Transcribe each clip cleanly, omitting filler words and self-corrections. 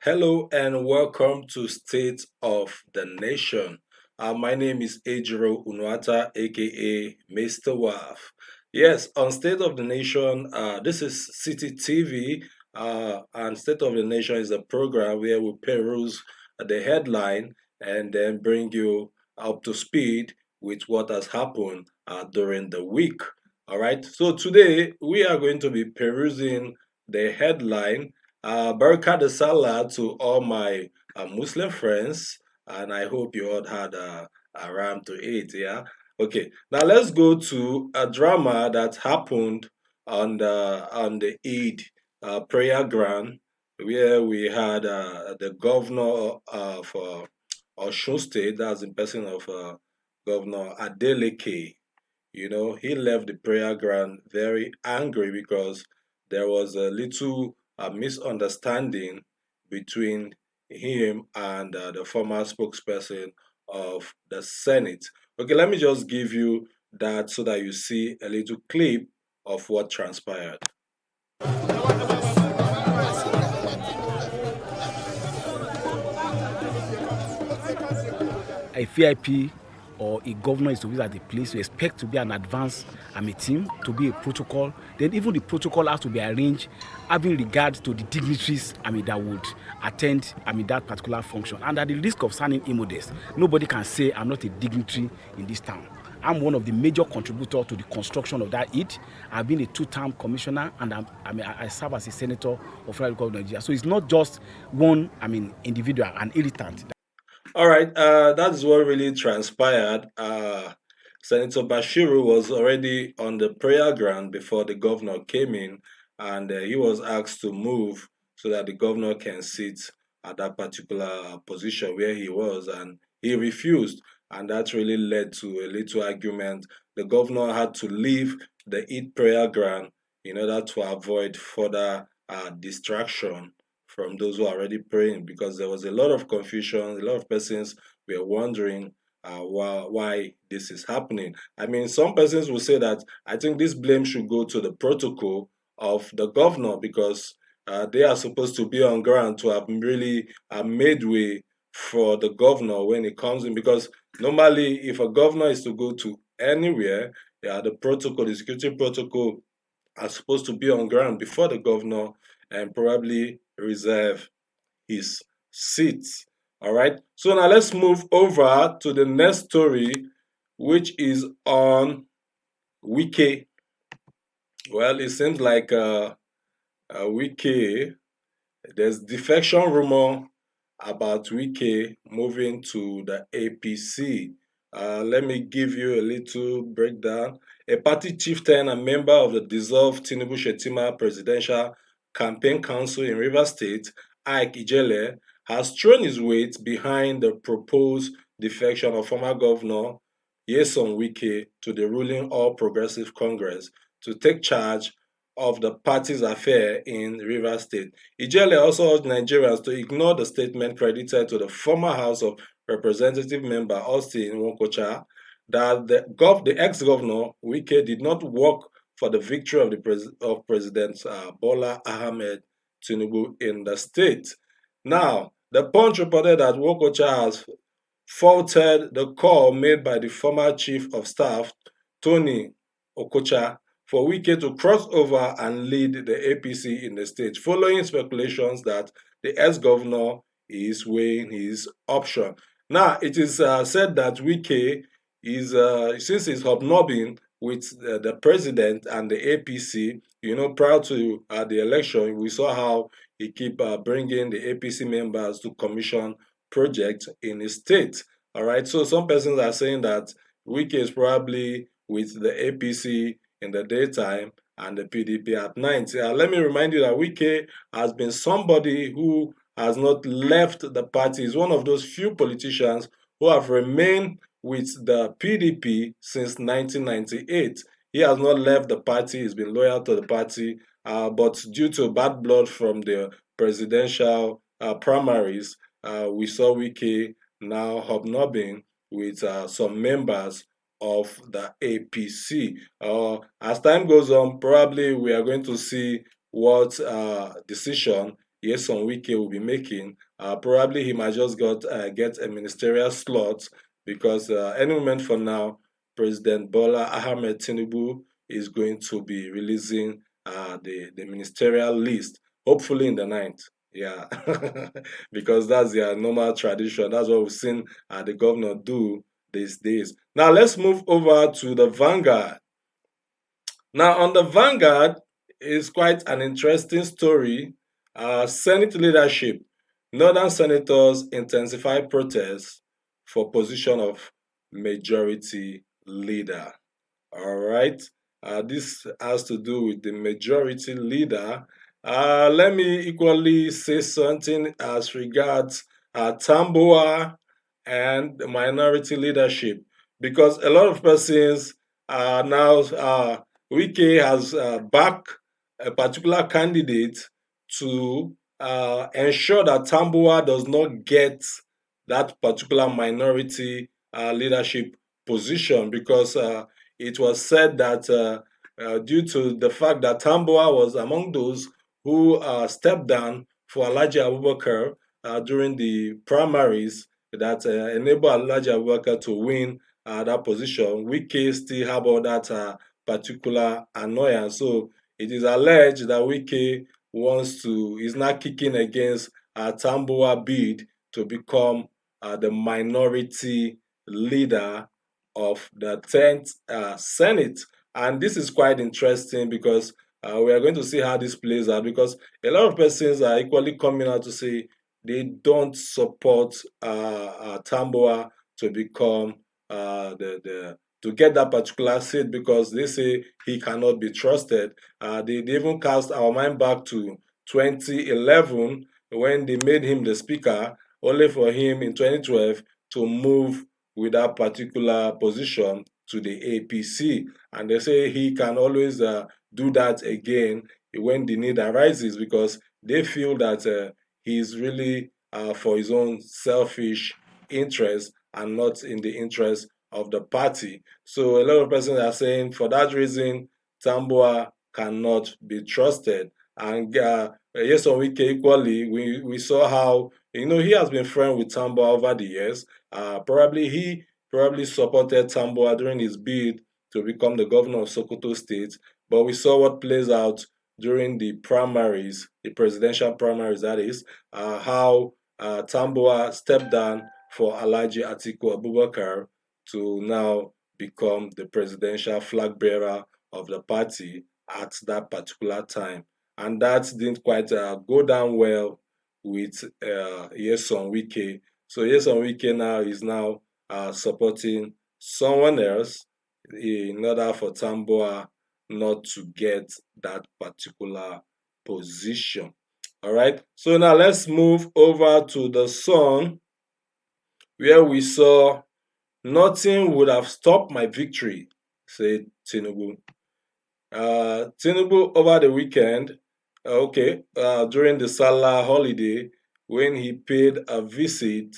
Hello and welcome to State of the Nation. My name is Ejiro Unwata, aka Mr. Waf. Yes, on State of the Nation, this is City TV, and State of the Nation is a program where we peruse the headline and then bring you up to speed with what has happened during the week. All right, so today we are going to be perusing the headline Baraka de Salah to all my Muslim friends, and I hope you all had a ram to eat. Yeah. Okay. Now let's go to a drama that happened on the Eid prayer ground, where we had the governor of Osun State, that's in person of Governor Adeleke. He left the prayer ground very angry because there was a little misunderstanding between him and the former spokesperson of the Senate. Okay, let me just give you that so that you see a little clip of what transpired. A VIP or a governor is to be at the place, you expect to be an advance team, to be a protocol. Then even the protocol has to be arranged having regard to the dignitaries that would attend that particular function. And at the risk of sounding immodest, nobody can say I'm not a dignitary in this town. I'm one of the major contributors to the construction of that IT. I've been a two-term commissioner, and I serve as a senator of Federal Republic of Nigeria. So it's not just one, individual, an irritant. All right, that is what really transpired. Senator Bashiru was already on the prayer ground before the governor came in, and he was asked to move so that the governor can sit at that particular position where he was, and he refused, and that really led to a little argument. The governor had to leave the Eid prayer ground in order to avoid further distraction from those who are already praying, because there was a lot of confusion. A lot of persons were wondering why this is happening. I mean, some persons will say that I think this blame should go to the protocol of the governor, because they are supposed to be on ground to have really made way for the governor when he comes in. Because normally, if a governor is to go to anywhere, yeah, the security protocol are supposed to be on ground before the governor and probably reserve his seat. All right. So now let's move over to the next story, which is on Wiki. Well, it seems like Wiki, there's defection rumor about Wiki moving to the APC. Let me give you a little breakdown. A party chieftain and member of the dissolved Tinubu Shetima Presidential Campaign Council in Rivers State, Ike Ijele, has thrown his weight behind the proposed defection of former governor Yeson Wike to the ruling All Progressive Congress to take charge of the party's affair in Rivers State. Ijele also urged Nigerians to ignore the statement credited to the former House of Representative member Austin Nwokocha that the ex-governor Wike did not work for the victory of President Bola Ahmed Tinubu in the state. Now, the Punch reported that Nwokocha has faulted the call made by the former chief of staff Tony Okocha for Wike to cross over and lead the APC in the state, following speculations that the ex-governor is weighing his option. Now, it is said that Wike is, since he's hobnobbing with the president and the APC, prior to the election, we saw how he keep bringing the APC members to commission projects in his state. All right, so some persons are saying that Wike is probably with the APC in the daytime and the PDP at night. Let me remind you that Wike has been somebody who has not left the party. He's one of those few politicians who have remained with the PDP since 1998. He has not left the party. He's been loyal to the party, but due to bad blood from the presidential primaries, we saw Wike now hobnobbing with some members of the APC. As time goes on, probably we are going to see what decision Yeson Wike will be making. Probably he might just get a ministerial slot because any moment from now, President Bola Ahmed Tinubu is going to be releasing the ministerial list, hopefully in the ninth. Yeah, because that's their normal tradition. That's what we've seen the governor do these days. Now let's move over to the Vanguard. Now, on the Vanguard is quite an interesting story. Senate leadership. Northern senators intensify protests for position of majority leader. All right. This has to do with the majority leader. Let me equally say something as regards Tamboa and the minority leadership, because a lot of persons are now Wike has backed a particular candidate to ensure that Tamboa does not get that particular minority leadership position, because it was said that due to the fact that Tamboa was among those who stepped down for Alhaji Abubakar during the primaries that enabled Alhaji Abubakar to win that position, Wike still harbored that particular annoyance. So it is alleged that Wike is now kicking against Tamboa bid to become the minority leader of the 10th Senate. And this is quite interesting because we are going to see how this plays out, because a lot of persons are equally coming out to say they don't support Tamboa to become to get that particular seat, because they say he cannot be trusted. They even cast our mind back to 2011 when they made him the speaker, only for him in 2012 to move with that particular position to the APC. And they say he can always do that again when the need arises, because they feel that he's really for his own selfish interest and not in the interest of the party. So a lot of persons are saying for that reason, Tamboa cannot be trusted. And yes, on Wike equally, we saw how he has been friends with Tamboa over the years. He probably supported Tamboa during his bid to become the governor of Sokoto State, but we saw what plays out during the primaries, the presidential primaries, that is, how Tamboa stepped down for Alhaji Atiku Abubakar to now become the presidential flag bearer of the party at that particular time. And that didn't quite go down well with Yeson Wike. So Yeson Wike now is now supporting someone else in order for Tamboa not to get that particular position. All right. So now let's move over to the Sun, where we saw nothing would have stopped my victory, said Tinubu. Tinubu over the weekend, during the Salah holiday, when he paid a visit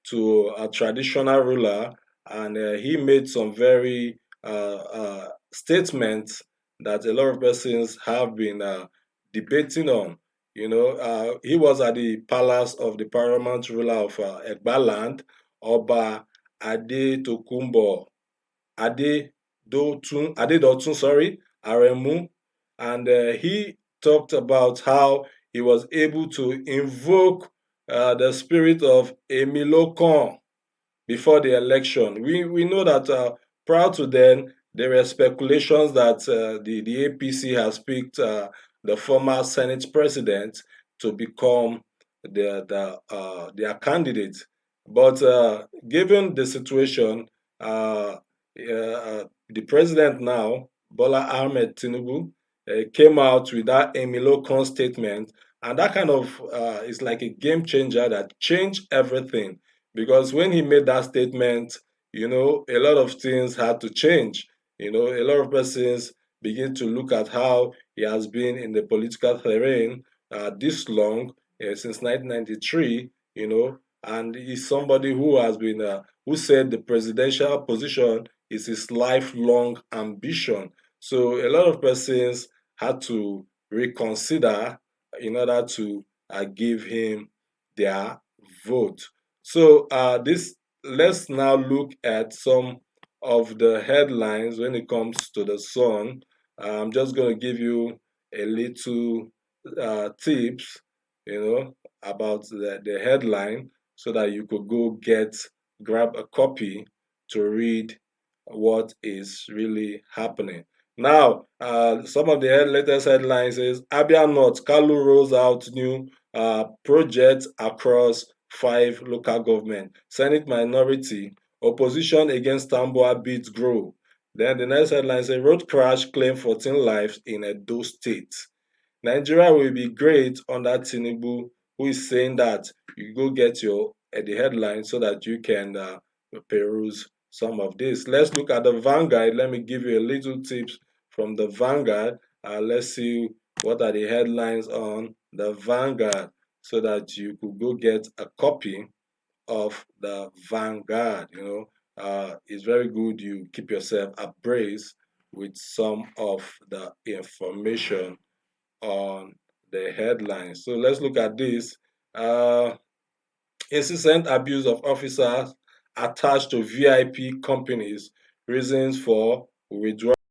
to a traditional ruler, and he made some very statements that a lot of persons have been debating on. He was at the palace of the paramount ruler of Egba land, Oba Ade Tokumbo Adedotun, sorry, Aremu, and he talked about how he was able to invoke the spirit of Emilokon before the election. We know that prior to then, there were speculations that the APC has picked the former Senate president to become their candidate. But given the situation, the president now, Bola Ahmed Tinubu, came out with that Emilokon statement, and that kind of is like a game changer that changed everything. Because when he made that statement, a lot of things had to change. A lot of persons begin to look at how he has been in the political terrain this long, since 1993, and he's somebody who has been, who said the presidential position is his lifelong ambition. So a lot of persons had to reconsider in order to give him their vote. So this let's now look at some of the headlines when it comes to the Sun. I'm just going to give you a little tips, about the headline so that you could go grab a copy to read what is really happening. Now, some of the latest headlines is Abia North, Kalu rolls out new projects across 5 local government. Senate minority, opposition against Tamboa bids grow. Then the next headline says road crash claim 14 lives in Edo State. Nigeria will be great under Tinubu, who is saying that you go get your the headline so that you can peruse some of this. Let's look at the Vanguard. Let me give you a little tips from the Vanguard. Let's see what are the headlines on the Vanguard so that you could go get a copy of the Vanguard. It's very good you keep yourself abreast with some of the information on the headlines. So let's look at this. Uh, Incessant abuse of officers attached to VIP companies, reasons for withdrawal.